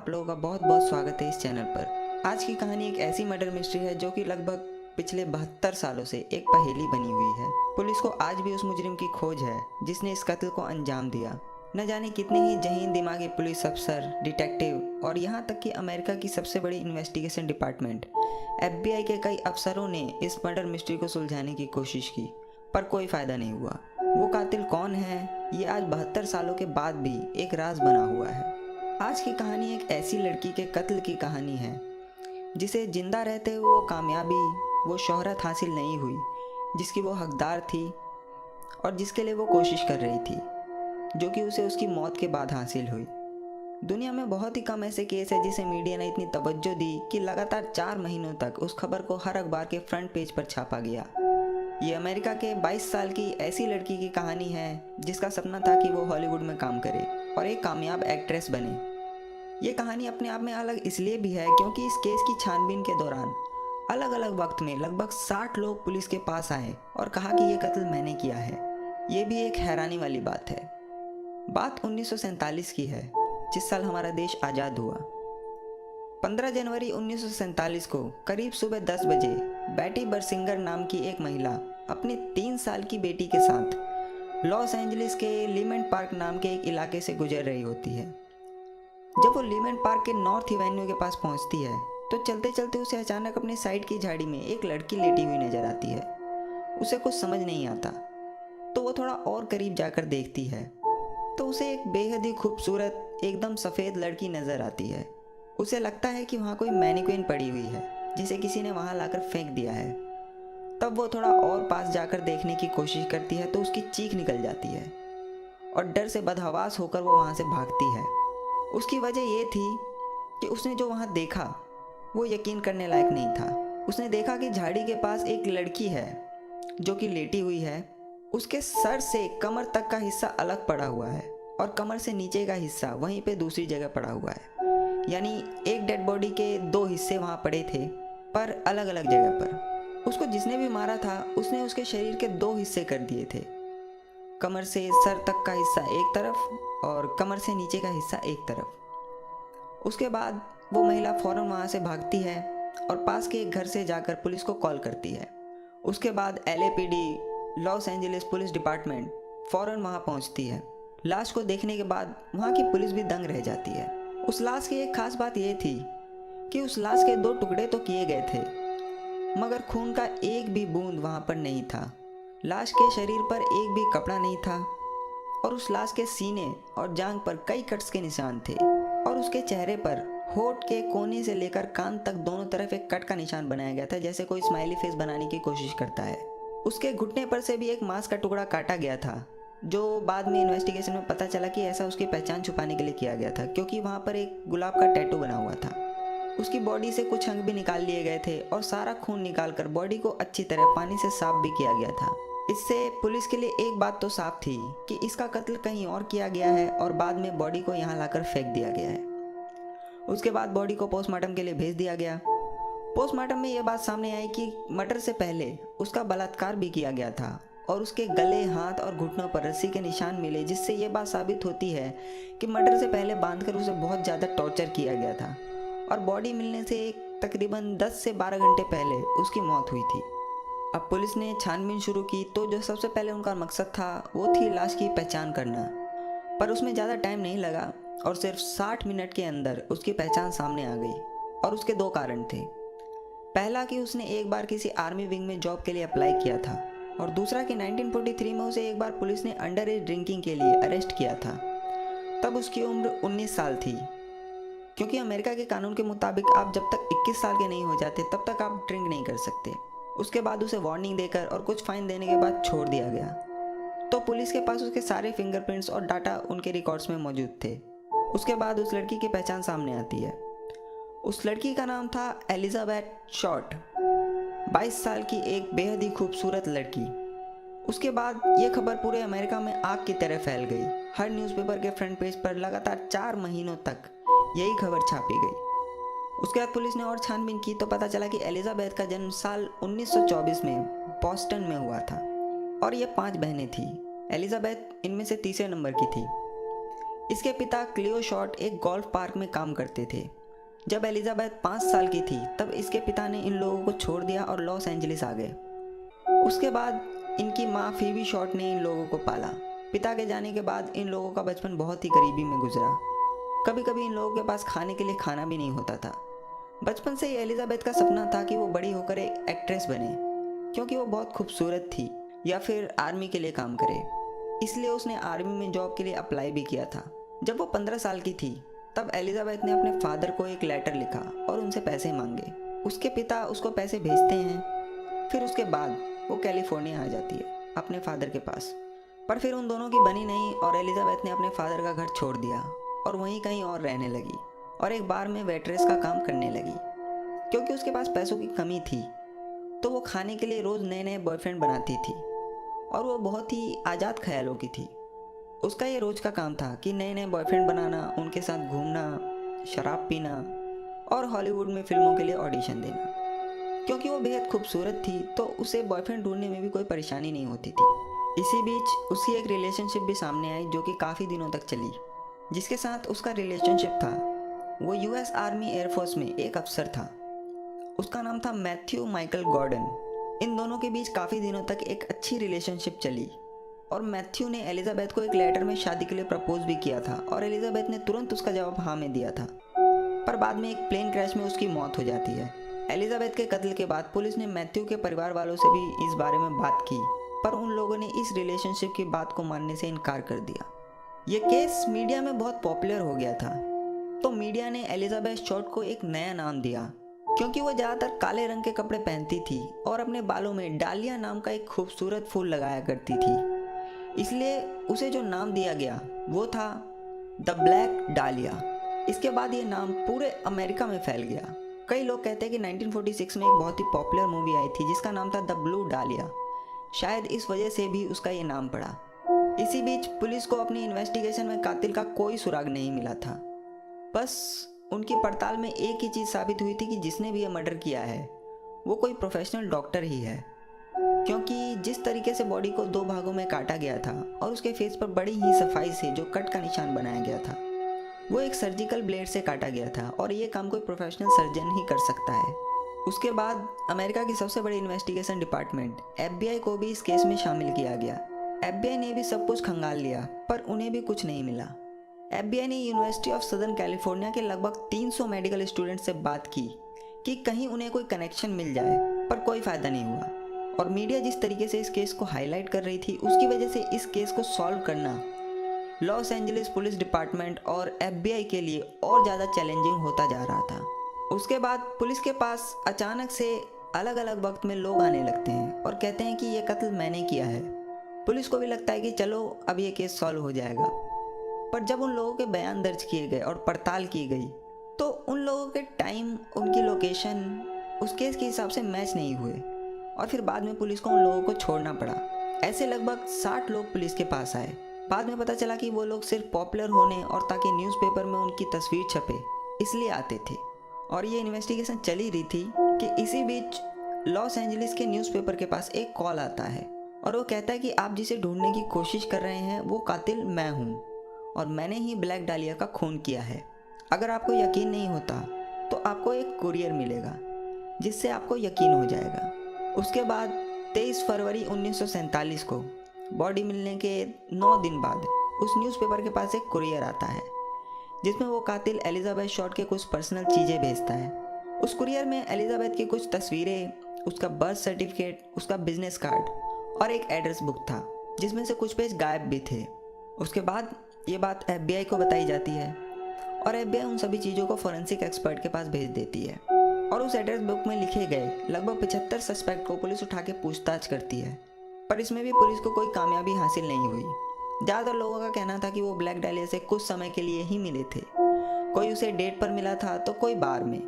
आप लोगों का बहुत बहुत स्वागत है इस चैनल पर। आज की कहानी एक ऐसी मर्डर मिस्ट्री है जो कि लगभग पिछले 72 सालों से एक पहेली बनी हुई है। पुलिस को आज भी उस मुजरिम की खोज है जिसने इस कत्ल को अंजाम दिया। न जाने कितने ही जहीन दिमागी पुलिस अफसर, डिटेक्टिव और यहाँ तक कि अमेरिका की सबसे बड़ी इन्वेस्टिगेशन डिपार्टमेंट FBI के कई अफसरों ने इस मर्डर मिस्ट्री को सुलझाने की कोशिश की, पर कोई फ़ायदा नहीं हुआ। वो कातिल कौन है, ये आज 72 सालों के बाद भी एक राज बना हुआ है। आज की कहानी एक ऐसी लड़की के कत्ल की कहानी है जिसे जिंदा रहते हुए वो कामयाबी, वो शोहरत हासिल नहीं हुई जिसकी वो हकदार थी और जिसके लिए वो कोशिश कर रही थी, जो कि उसे उसकी मौत के बाद हासिल हुई। दुनिया में बहुत ही कम ऐसे केस है जिसे मीडिया ने इतनी तवज्जो दी कि लगातार 4 महीनों तक उस खबर को हर अखबार के फ्रंट पेज पर छापा गया। ये अमेरिका के 22 साल की ऐसी लड़की की कहानी है जिसका सपना था कि वो हॉलीवुड में काम करे और एक कामयाब एक्ट्रेस बने। ये कहानी अपने आप में अलग इसलिए भी है क्योंकि इस केस की छानबीन के दौरान अलग अलग वक्त में लगभग 60 लोग पुलिस के पास आए और कहा कि ये कत्ल मैंने किया है। ये भी एक हैरानी वाली बात है। बात 1947 की है, जिस साल हमारा देश आज़ाद हुआ। 15 जनवरी 1947 को करीब सुबह 10 बजे बैटी बरसिंगर नाम की एक महिला अपनी 3 साल की बेटी के साथ लॉस एंजलिस के लीमेंट पार्क नाम के एक इलाके से गुजर रही होती है। जब वो लीमेंट पार्क के नॉर्थ एवेन्यू के पास पहुंचती है तो चलते चलते उसे अचानक अपने साइड की झाड़ी में एक लड़की लेटी हुई नजर आती है। उसे कुछ समझ नहीं आता तो वो थोड़ा और करीब जाकर देखती है तो उसे एक बेहद ही खूबसूरत एकदम सफ़ेद लड़की नज़र आती है। उसे लगता है कि वहाँ कोई मैनिक्विन पड़ी हुई है जिसे किसी ने वहाँ लाकर फेंक दिया है। तब वो थोड़ा और पास जाकर देखने की कोशिश करती है तो उसकी चीख निकल जाती है और डर से बदहवास होकर वो वहाँ से भागती है। उसकी वजह ये थी कि उसने जो वहाँ देखा वो यकीन करने लायक नहीं था। उसने देखा कि झाड़ी के पास एक लड़की है जो कि लेटी हुई है। उसके सर से कमर तक का हिस्सा अलग पड़ा हुआ है और कमर से नीचे का हिस्सा वहीं पे दूसरी जगह पड़ा हुआ है। यानी एक डेड बॉडी के 2 हिस्से वहाँ पड़े थे, पर अलग अलग जगह पर। उसको जिसने भी मारा था उसने उसके शरीर के 2 हिस्से कर दिए थे, कमर से सर तक का हिस्सा एक तरफ और कमर से नीचे का हिस्सा एक तरफ। उसके बाद वो महिला फ़ौरन वहाँ से भागती है और पास के एक घर से जाकर पुलिस को कॉल करती है। उसके बाद LAPD Los Angeles police department फ़ौरन वहाँ पहुँचती है। लाश को देखने के बाद वहाँ की पुलिस भी दंग रह जाती है। उस लाश की एक खास बात यह थी कि उस लाश के 2 टुकड़े तो किए गए थे मगर खून का एक भी बूंद वहाँ पर नहीं था। लाश के शरीर पर एक भी कपड़ा नहीं था और उस लाश के सीने और जांघ पर कई कट्स के निशान थे और उसके चेहरे पर होठ के कोने से लेकर कान तक दोनों तरफ एक कट का निशान बनाया गया था, जैसे कोई स्माइली फेस बनाने की कोशिश करता है। उसके घुटने पर से भी एक मांस का टुकड़ा काटा गया था, जो बाद में इन्वेस्टिगेशन में पता चला कि ऐसा उसकी पहचान छुपाने के लिए किया गया था क्योंकि वहाँ पर एक गुलाब का टैटू बना हुआ था। उसकी बॉडी से कुछ अंग भी निकाल लिए गए थे और सारा खून निकालकर बॉडी को अच्छी तरह पानी से साफ भी किया गया था। इससे पुलिस के लिए एक बात तो साफ थी कि इसका कत्ल कहीं और किया गया है और बाद में बॉडी को यहाँ लाकर फेंक दिया गया है। उसके बाद बॉडी को पोस्टमार्टम के लिए भेज दिया गया। पोस्टमार्टम में यह बात सामने आई कि मर्डर से पहले उसका बलात्कार भी किया गया था और उसके गले, हाथ और घुटनों पर रस्सी के निशान मिले, जिससे ये बात साबित होती है कि मर्डर से पहले बांधकर उसे बहुत ज़्यादा टॉर्चर किया गया था और बॉडी मिलने से तकरीबन 10 से 12 घंटे पहले उसकी मौत हुई थी। अब पुलिस ने छानबीन शुरू की तो जो सबसे पहले उनका मकसद था वो थी लाश की पहचान करना, पर उसमें ज़्यादा टाइम नहीं लगा और सिर्फ 60 मिनट के अंदर उसकी पहचान सामने आ गई। और उसके 2 कारण थे। पहला कि उसने एक बार किसी आर्मी विंग में जॉब के लिए अप्लाई किया था और दूसरा कि 1943 में उसे एक बार पुलिस ने अंडर एज ड्रिंकिंग के लिए अरेस्ट किया था। तब उसकी उम्र 19 साल थी, क्योंकि अमेरिका के कानून के मुताबिक आप जब तक 21 साल के नहीं हो जाते तब तक आप ड्रिंक नहीं कर सकते। उसके बाद उसे वार्निंग देकर और कुछ फाइन देने के बाद छोड़ दिया गया। तो पुलिस के पास उसके सारे फिंगरप्रिंट्स और डाटा उनके रिकॉर्ड्स में मौजूद थे। उसके बाद उस लड़की की पहचान सामने आती है। उस लड़की का नाम था एलिजाबेथ शॉर्ट, 22 साल की एक बेहद ही खूबसूरत लड़की। उसके बाद ये खबर पूरे अमेरिका में आग की तरह फैल गई। हर न्यूज़पेपर के फ्रंट पेज पर लगातार 4 महीनों तक यही खबर छापी गई। उसके बाद पुलिस ने और छानबीन की तो पता चला कि एलिजाबेथ का जन्म साल 1924 में बॉस्टन में हुआ था और ये 5 बहनें थीं। एलिजाबेथ इनमें से तीसरे नंबर की थी। इसके पिता क्लियो शॉर्ट एक गोल्फ पार्क में काम करते थे। जब एलिजाबेथ 5 साल की थी तब इसके पिता ने इन लोगों को छोड़ दिया और लॉस एंजलिस आ गए। उसके बाद इनकी माँ फीबी शॉर्ट ने इन लोगों को पाला। पिता के जाने के बाद इन लोगों का बचपन बहुत ही गरीबी में गुजरा। कभी कभी इन लोगों के पास खाने के लिए खाना भी नहीं होता था। बचपन से ही एलिजाबेथ का सपना था कि वो बड़ी होकर एक एक्ट्रेस बने, क्योंकि वो बहुत खूबसूरत थी, या फिर आर्मी के लिए काम करे। इसलिए उसने आर्मी में जॉब के लिए अप्लाई भी किया था। जब वो 15 साल की थी तब एलिजाबेथ ने अपने फादर को एक लेटर लिखा और उनसे पैसे मांगे। उसके पिता उसको पैसे भेजते हैं। फिर उसके बाद वो कैलिफोर्निया आ जाती है अपने फादर के पास। पर फिर उन दोनों की बनी नहीं और एलिजाबेथ ने अपने फादर का घर छोड़ दिया और वहीं कहीं और रहने लगी और एक बार में वेट्रेस का काम करने लगी। क्योंकि उसके पास पैसों की कमी थी तो वो खाने के लिए रोज़ नए नए बॉयफ्रेंड बनाती थी और वो बहुत ही आज़ाद ख्यालों की थी। उसका ये रोज़ का काम था कि नए नए बॉयफ्रेंड बनाना, उनके साथ घूमना, शराब पीना और हॉलीवुड में फिल्मों के लिए ऑडिशन देना। क्योंकि वो बेहद खूबसूरत थी तो उसे बॉयफ्रेंड ढूंढने में भी कोई परेशानी नहीं होती थी। इसी बीच उसकी एक रिलेशनशिप भी सामने आई जो कि काफ़ी दिनों तक चली। जिसके साथ उसका रिलेशनशिप था वो यूएस आर्मी एयरफोर्स में एक अफसर था। उसका नाम था मैथ्यू माइकल गॉर्डन। इन दोनों के बीच काफ़ी दिनों तक एक अच्छी रिलेशनशिप चली और मैथ्यू ने एलिजाबेथ को एक लेटर में शादी के लिए प्रपोज भी किया था और एलिजाबेथ ने तुरंत उसका जवाब हाँ में दिया था। पर बाद में एक प्लेन क्रैश में उसकी मौत हो जाती है। एलिजाबेथ के कत्ल के बाद पुलिस ने मैथ्यू के परिवार वालों से भी इस बारे में बात की, पर उन लोगों ने इस रिलेशनशिप की बात को मानने से इनकार कर दिया। ये केस मीडिया में बहुत पॉपुलर हो गया था, तो मीडिया ने एलिजाबेथ शॉर्ट को एक नया नाम दिया, क्योंकि वो ज़्यादातर काले रंग के कपड़े पहनती थी और अपने बालों में डालिया नाम का एक खूबसूरत फूल लगाया करती थी। इसलिए उसे जो नाम दिया गया वो था द ब्लैक डालिया। इसके बाद ये नाम पूरे अमेरिका में फैल गया। कई लोग कहते हैं कि 1946 में एक बहुत ही पॉपुलर मूवी आई थी जिसका नाम था द ब्लू डालिया। शायद इस वजह से भी उसका ये नाम पड़ा। इसी बीच पुलिस को अपनी इन्वेस्टिगेशन में कातिल का कोई सुराग नहीं मिला था। बस उनकी पड़ताल में एक ही चीज़ साबित हुई थी कि जिसने भी ये मर्डर किया है वो कोई प्रोफेशनल डॉक्टर ही है, क्योंकि जिस तरीके से बॉडी को 2 भागों में काटा गया था और उसके फेस पर बड़ी ही सफाई से जो कट का निशान बनाया गया था वो एक सर्जिकल ब्लेड से काटा गया था और ये काम कोई प्रोफेशनल सर्जन ही कर सकता है। उसके बाद अमेरिका की सबसे बड़ी इन्वेस्टिगेशन डिपार्टमेंट FBI को भी इस केस में शामिल किया गया। FBI ने भी सब कुछ खंगाल लिया पर उन्हें भी कुछ नहीं मिला। FBI ने यूनिवर्सिटी ऑफ सदर्न कैलिफोर्निया के लगभग 300 मेडिकल स्टूडेंट से बात की कि कहीं उन्हें कोई कनेक्शन मिल जाए, पर कोई फ़ायदा नहीं हुआ। और मीडिया जिस तरीके से इस केस को हाईलाइट कर रही थी उसकी वजह से इस केस को सॉल्व करना लॉस एंजलिस पुलिस डिपार्टमेंट और FBI के लिए और ज़्यादा चैलेंजिंग होता जा रहा था। उसके बाद पुलिस के पास अचानक से अलग अलग वक्त में लोग आने लगते हैं और कहते हैं कि ये कत्ल मैंने किया है। पुलिस को भी लगता है कि चलो अब ये केस सॉल्व हो जाएगा। पर जब उन लोगों के बयान दर्ज किए गए और पड़ताल की गई तो उन लोगों के टाइम, उनकी लोकेशन उस केस के हिसाब से मैच नहीं हुए और फिर बाद में पुलिस को उन लोगों को छोड़ना पड़ा। ऐसे लगभग 60 लोग पुलिस के पास आए। बाद में पता चला कि वो लोग सिर्फ पॉपुलर होने और ताकि न्यूज़पेपर में उनकी तस्वीर छपे इसलिए आते थे। और ये इन्वेस्टिगेशन चल ही रही थी कि इसी बीच लॉस एंजलिस के न्यूज़पेपर के पास एक कॉल आता है और वो कहता है कि आप जिसे ढूंढने की कोशिश कर रहे हैं वो कातिल मैं हूँ और मैंने ही ब्लैक डालिया का खून किया है। अगर आपको यकीन नहीं होता तो आपको एक कुरियर मिलेगा जिससे आपको यकीन हो जाएगा। उसके बाद 23 फरवरी 1947 को बॉडी मिलने के 9 दिन बाद उस न्यूज़पेपर के पास एक कुरियर आता है जिसमें वो कातिल एलिजाबेथ शॉर्ट के कुछ पर्सनल चीज़ें भेजता है। उस कुरियर में एलिजाबेथ की कुछ तस्वीरें, उसका बर्थ सर्टिफिकेट, उसका बिजनेस कार्ड और एक एड्रेस बुक था जिसमें से कुछ पेज गायब भी थे। उसके बाद ये बात FBI को बताई जाती है और FBI उन सभी चीज़ों को फॉरेंसिक एक्सपर्ट के पास भेज देती है और उस एड्रेस बुक में लिखे गए लगभग 75 सस्पेक्ट को पुलिस उठा के पूछताछ करती है। पर इसमें भी पुलिस को कोई कामयाबी हासिल नहीं हुई। ज़्यादातर लोगों का कहना था कि वो ब्लैक डालिया से कुछ समय के लिए ही मिले थे। कोई उसे डेट पर मिला था तो कोई बार में।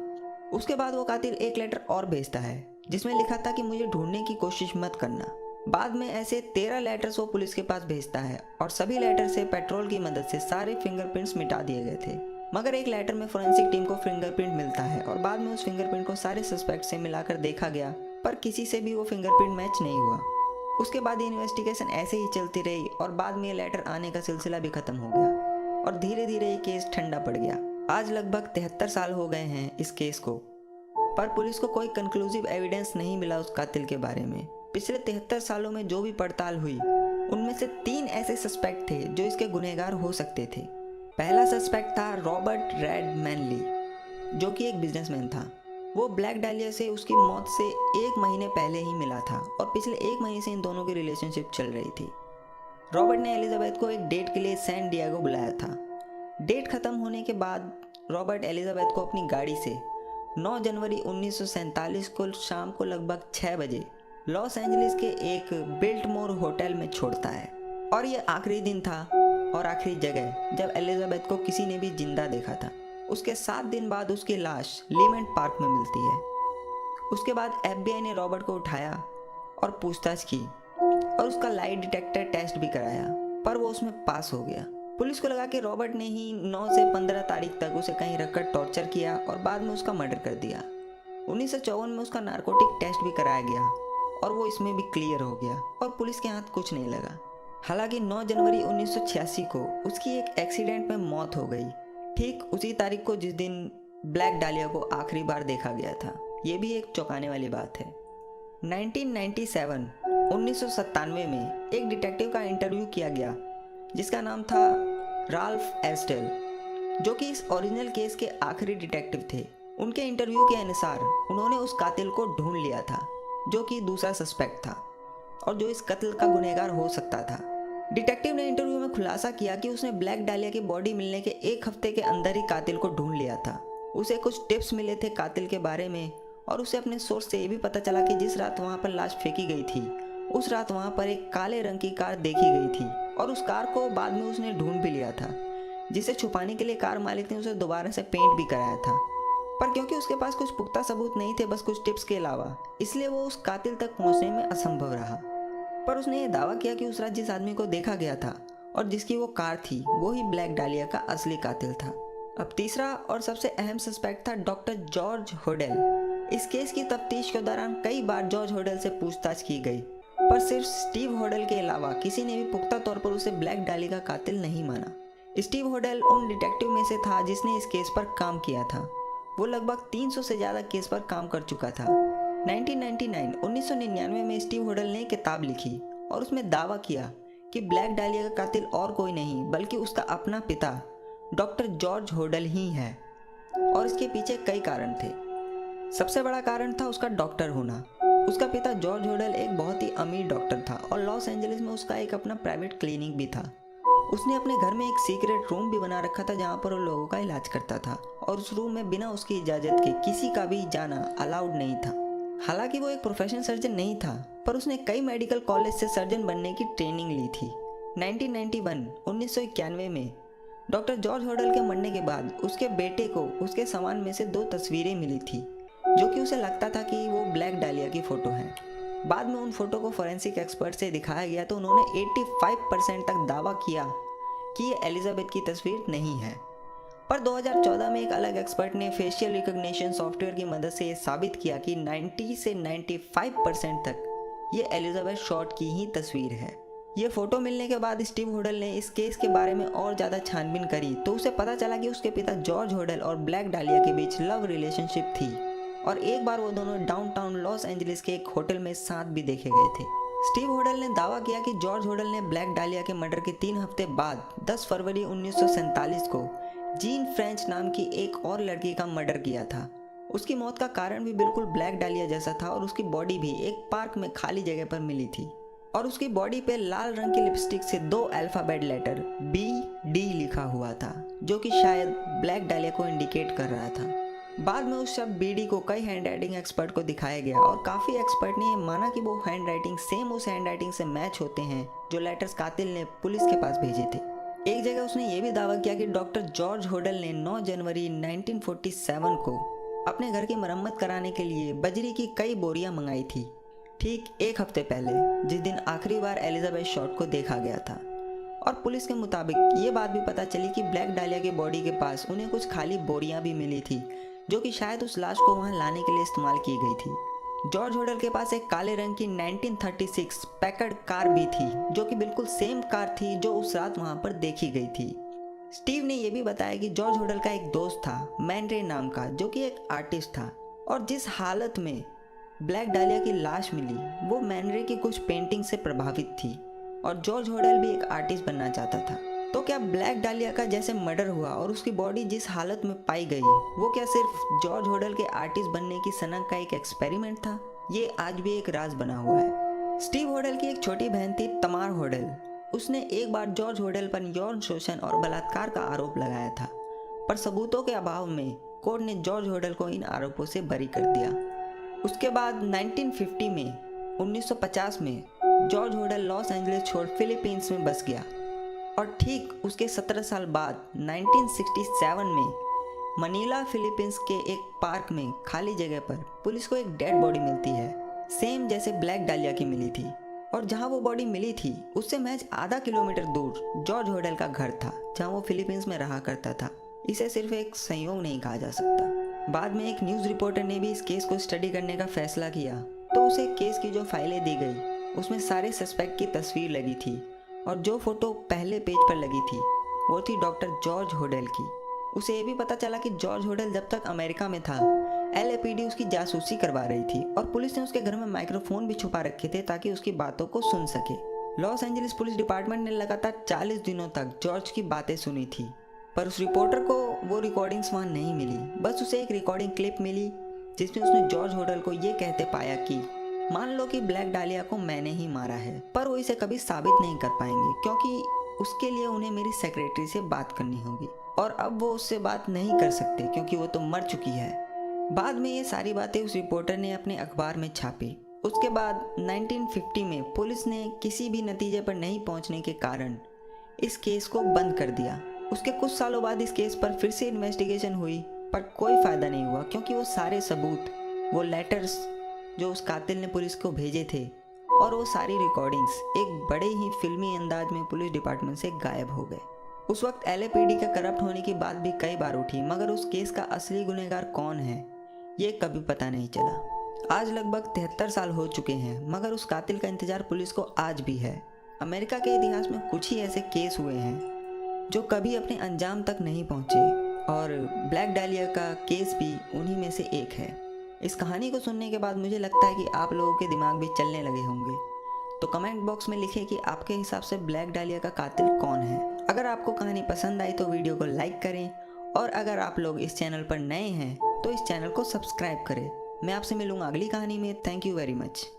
उसके बाद वो कातिल एक लेटर और भेजता है जिसमें लिखा था कि मुझे ढूंढने की कोशिश मत करना। बाद में ऐसे 13 लेटर्स वो पुलिस के पास भेजता है और सभी लेटर से पेट्रोल की मदद से सारे फिंगरप्रिंट्स मिटा दिए गए थे। मगर एक लेटर में फोरेंसिक टीम को फिंगरप्रिंट मिलता है और बाद में उस फिंगरप्रिंट को सारे सस्पेक्ट से मिलाकर देखा गया पर किसी से भी वो फिंगरप्रिंट मैच नहीं हुआ। उसके बाद ये इन्वेस्टिगेशन ऐसे ही चलती रही और बाद में ये लेटर आने का सिलसिला भी खत्म हो गया और धीरे धीरे ये केस ठंडा पड़ गया। आज लगभग 73 साल हो गए हैं इस केस को, पर पुलिस को कोई कंक्लूसिव एविडेंस नहीं मिला उस कातिल के बारे में। पिछले 73 सालों में जो भी पड़ताल हुई उनमें से 3 ऐसे सस्पेक्ट थे जो इसके गुनहगार हो सकते थे। पहला सस्पेक्ट था रॉबर्ट रेड मैनली, जो कि एक बिजनेसमैन था। वो ब्लैक डालिया से उसकी मौत से 1 महीने पहले ही मिला था और पिछले 1 महीने से इन दोनों की रिलेशनशिप चल रही थी। रॉबर्ट ने एलिजाबेथ को एक डेट के लिए सैन डिएगो बुलाया था। डेट खत्म होने के बाद रॉबर्ट एलिजाबेथ को अपनी गाड़ी से 9 जनवरी 1947 को शाम को लगभग 6 बजे लॉस एंजलिस के एक बिल्टमोर होटल में छोड़ता है। और ये आखिरी दिन था और आखिरी जगह जब एलिजाबेथ को किसी ने भी जिंदा देखा था। उसके 7 दिन बाद उसकी लाश लीमेंट पार्क में मिलती है। उसके बाद FBI ने रॉबर्ट को उठाया और पूछताछ की और उसका लाई डिटेक्टर टेस्ट भी कराया, पर वो उसमें पास हो गया। पुलिस को लगा कि रॉबर्ट ने ही 9 से 15 तारीख तक उसे कहीं रखकर टॉर्चर किया और बाद में उसका मर्डर कर दिया। 1954 में उसका नारकोटिक टेस्ट भी कराया गया और वो इसमें भी क्लियर हो गया और पुलिस के हाथ कुछ नहीं लगा। हालांकि 9 जनवरी 1986 को उसकी एक एक्सीडेंट में मौत हो गई, ठीक उसी तारीख को जिस दिन ब्लैक डालिया को आखिरी बार देखा गया था। ये भी एक चौंकाने वाली बात है। 1997 में एक डिटेक्टिव का इंटरव्यू किया गया जिसका नाम था राल्फ एस्टेल, जो कि इस ओरिजिनल केस के आखिरी डिटेक्टिव थे। उनके इंटरव्यू के अनुसार उन्होंने उस कातिल को ढूंढ लिया था जो कि दूसरा सस्पेक्ट था और जो इस कत्ल का गुनहगार हो सकता था। डिटेक्टिव ने इंटरव्यू में खुलासा किया कि उसने ब्लैक डालिया की बॉडी मिलने के 1 हफ्ते के अंदर ही कातिल को ढूंढ लिया था। उसे कुछ टिप्स मिले थे कातिल के बारे में और उसे अपने सोर्स से ये भी पता चला कि जिस रात वहाँ पर लाश फेंकी गई थी उस रात वहाँ पर एक काले रंग की कार देखी गई थी और उस कार को बाद में उसने ढूंढ भी लिया था, जिसे छुपाने के लिए कार मालिक ने उसे दोबारा से पेंट भी कराया था। पर क्योंकि उसके पास कुछ पुख्ता सबूत नहीं थे, बस कुछ टिप्स के अलावा, इसलिए वो उस कातिल तक पहुंचने में असंभव रहा। पर उसने ये दावा किया कि उस रात जिस आदमी को देखा गया था और जिसकी वो कार थी वो ही ब्लैक डालिया का असली कातिल था। अब तीसरा और सबसे अहम सस्पेक्ट था डॉक्टर जॉर्ज होडेल। इस केस की तफ्तीश के दौरान कई बार जॉर्ज होडेल से पूछताछ की गई, पर सिर्फ स्टीव होडेल के अलावा किसी ने भी पुख्ता तौर पर उसे ब्लैक डालिया का कातिल नहीं माना। स्टीव होडेल उन डिटेक्टिव में से था जिसने इस केस पर काम किया था। वो लगभग 300 से ज़्यादा केस पर काम कर चुका था। 1999 में स्टीव होडेल ने एक किताब लिखी और उसमें दावा किया कि ब्लैक डालिया का कातिल और कोई नहीं बल्कि उसका अपना पिता डॉक्टर जॉर्ज होडेल ही है। और इसके पीछे कई कारण थे। सबसे बड़ा कारण था उसका डॉक्टर होना। उसका पिता जॉर्ज होडेल एक बहुत ही अमीर डॉक्टर था और लॉस एंजलिस में उसका एक अपना प्राइवेट क्लिनिक भी था। उसने अपने घर में एक सीक्रेट रूम भी बना रखा था जहाँ पर वो लोगों का इलाज करता था और उस रूम में बिना उसकी इजाज़त के किसी का भी जाना अलाउड नहीं था। हालांकि वो एक प्रोफेशनल सर्जन नहीं था, पर उसने कई मेडिकल कॉलेज से सर्जन बनने की ट्रेनिंग ली थी। 1991 में डॉक्टर जॉर्ज होडेल के मरने के बाद उसके बेटे को उसके सामान में से 2 तस्वीरें मिली थी जो कि उसे लगता था कि वो ब्लैक डालिया की फ़ोटो है। बाद में उन फोटो को फॉरेंसिक एक्सपर्ट से दिखाया गया तो उन्होंने 85% तक दावा किया कि ये एलिजाबेथ की तस्वीर नहीं है। पर 2014 में एक अलग एक्सपर्ट ने फेशियल रिकॉग्निशन सॉफ्टवेयर की मदद से ये साबित किया कि 90 से 95% तक ये एलिजाबेथ शॉर्ट की ही तस्वीर है। ये फ़ोटो मिलने के बाद स्टीव होडेल ने इस केस के बारे में और ज़्यादा छानबीन करी तो उसे पता चला कि उसके पिता जॉर्ज होडेल और ब्लैक डालिया के बीच लव रिलेशनशिप थी और एक बार वो दोनों डाउनटाउन लॉस एंजलिस के एक होटल में साथ भी देखे गए थे। स्टीव होडेल ने दावा किया कि जॉर्ज होडेल ने ब्लैक डालिया के मर्डर के 3 हफ्ते बाद 10 फरवरी 1947 को जीन फ्रेंच नाम की एक और लड़की का मर्डर किया था। उसकी मौत का कारण भी बिल्कुल ब्लैक डालिया जैसा था और उसकी बॉडी भी एक पार्क में खाली जगह पर मिली थी और उसकी बॉडी पे लाल रंग की लिपस्टिक से 2 अल्फ़ाबेट लेटर BD लिखा हुआ था जो कि शायद ब्लैक डालिया को इंडिकेट कर रहा था। बाद में उस शब्द BD को कई हैंड राइटिंग एक्सपर्ट को दिखाया गया और काफ़ी एक्सपर्ट ने माना कि वो हैंड राइटिंग सेम उस हैंड राइटिंग से मैच होते हैं जो लेटर्स कातिल ने पुलिस के पास भेजे थे। एक जगह उसने ये भी दावा किया कि डॉक्टर जॉर्ज होडेल ने 9 जनवरी 1947 को अपने घर की मरम्मत कराने के लिए बजरी की कई बोरियां मंगाई थी, ठीक 1 हफ्ते पहले जिस दिन आखिरी बार एलिजाबेथ शॉर्ट को देखा गया था। और पुलिस के मुताबिक ये बात भी पता चली कि ब्लैक डालिया की बॉडी के पास उन्हें कुछ खाली बोरियां भी मिली थी जो कि शायद उस लाश को वहां लाने के लिए इस्तेमाल की गई थी। जॉर्ज होडेल के पास एक काले रंग की 1936 पैकर्ड कार भी थी जो कि बिल्कुल सेम कार थी जो उस रात वहां पर देखी गई थी। स्टीव ने यह भी बताया कि जॉर्ज होडल का एक दोस्त था मैन रे नाम का, जो कि एक आर्टिस्ट था, और जिस हालत में ब्लैक डालिया की लाश मिली वो मैन रे की कुछ पेंटिंग से प्रभावित थी, और जॉर्ज होडल भी एक आर्टिस्ट बनना चाहता था। तो क्या ब्लैक डालिया का जैसे मर्डर हुआ और उसकी बॉडी जिस हालत में पाई गई वो क्या सिर्फ जॉर्ज होडल के आर्टिस्ट बनने की सनक का एक एक्सपेरिमेंट था? ये आज भी एक राज बना हुआ है। स्टीव होडल की एक छोटी बहन थी तमार होडल। उसने एक बार जॉर्ज होडल पर यौन शोषण और बलात्कार का आरोप लगाया था, पर सबूतों के अभाव में कोर्ट ने जॉर्ज होडल को इन आरोपों से बरी कर दिया। उसके बाद 1950 में जॉर्ज होडल लॉस एंजलिस छोड़ फिलीपींस में बस गया, और ठीक उसके 17 साल बाद 1967 में मनीला फिलीपींस के एक पार्क में खाली जगह पर पुलिस को एक डेड बॉडी मिलती है, सेम जैसे ब्लैक डालिया की मिली थी। और जहां वो बॉडी मिली थी उससे महज आधा किलोमीटर दूर जॉर्ज होडल का घर था, जहां वो फिलीपींस में रहा करता था। इसे सिर्फ एक संयोग नहीं कहा जा सकता। बाद में एक न्यूज़ रिपोर्टर ने भी इस केस को स्टडी करने का फैसला किया, तो उसे केस की जो फाइलें दी गई उसमें सारे सस्पेक्ट की तस्वीर लगी थी, और जो फोटो पहले पेज पर लगी थी वो थी डॉक्टर जॉर्ज होडल की। उसे ये भी पता चला कि जॉर्ज होडल जब तक अमेरिका में था LAPD उसकी जासूसी करवा रही थी, और पुलिस ने उसके घर में माइक्रोफोन भी छुपा रखे थे ताकि उसकी बातों को सुन सके। लॉस एंजलिस पुलिस डिपार्टमेंट ने लगातार 40 दिनों तक जॉर्ज की बातें सुनी थी, पर उस रिपोर्टर को वो रिकॉर्डिंग्स वहाँ नहीं मिली। बस उसे एक रिकॉर्डिंग क्लिप मिली जिसमें उसने जॉर्ज होडल को ये कहते पाया कि मान लो कि ब्लैक डालिया को मैंने ही मारा है, पर वो इसे कभी साबित नहीं कर पाएंगे क्योंकि उसके लिए उन्हें मेरी सेक्रेटरी से बात करनी होगी, और अब वो उससे बात नहीं कर सकते क्योंकि वो तो मर चुकी है। बाद में ये सारी बातें उस रिपोर्टर ने अपने अखबार में छापी। उसके बाद 1950 में पुलिस ने किसी भी नतीजे पर नहीं पहुंचने के कारण इस केस को बंद कर दिया। उसके कुछ सालों बाद इस केस पर फिर से इन्वेस्टिगेशन हुई, पर कोई फायदा नहीं हुआ क्योंकि वो सारे सबूत, वो लेटर्स जो उस कातिल ने पुलिस को भेजे थे, और वो सारी रिकॉर्डिंग्स एक बड़े ही फिल्मी अंदाज में पुलिस डिपार्टमेंट से गायब हो गए। उस वक्त LAPD का करप्ट होने की बात भी कई बार उठी, मगर उस केस का असली गुनहगार कौन है ये कभी पता नहीं चला। आज लगभग 73 साल हो चुके हैं, मगर उस कातिल का इंतजार पुलिस को आज भी है। अमेरिका के इतिहास में कुछ ही ऐसे केस हुए हैं जो कभी अपने अंजाम तक नहीं पहुंचे, और ब्लैक डालिया का केस भी उन्हीं में से एक है। इस कहानी को सुनने के बाद मुझे लगता है कि आप लोगों के दिमाग भी चलने लगे होंगे, तो कमेंट बॉक्स में लिखें कि आपके हिसाब से ब्लैक डालिया का कातिल कौन है। अगर आपको कहानी पसंद आई तो वीडियो को लाइक करें, और अगर आप लोग इस चैनल पर नए हैं तो इस चैनल को सब्सक्राइब करें। मैं आपसे मिलूंगा अगली कहानी में। Thank you very much.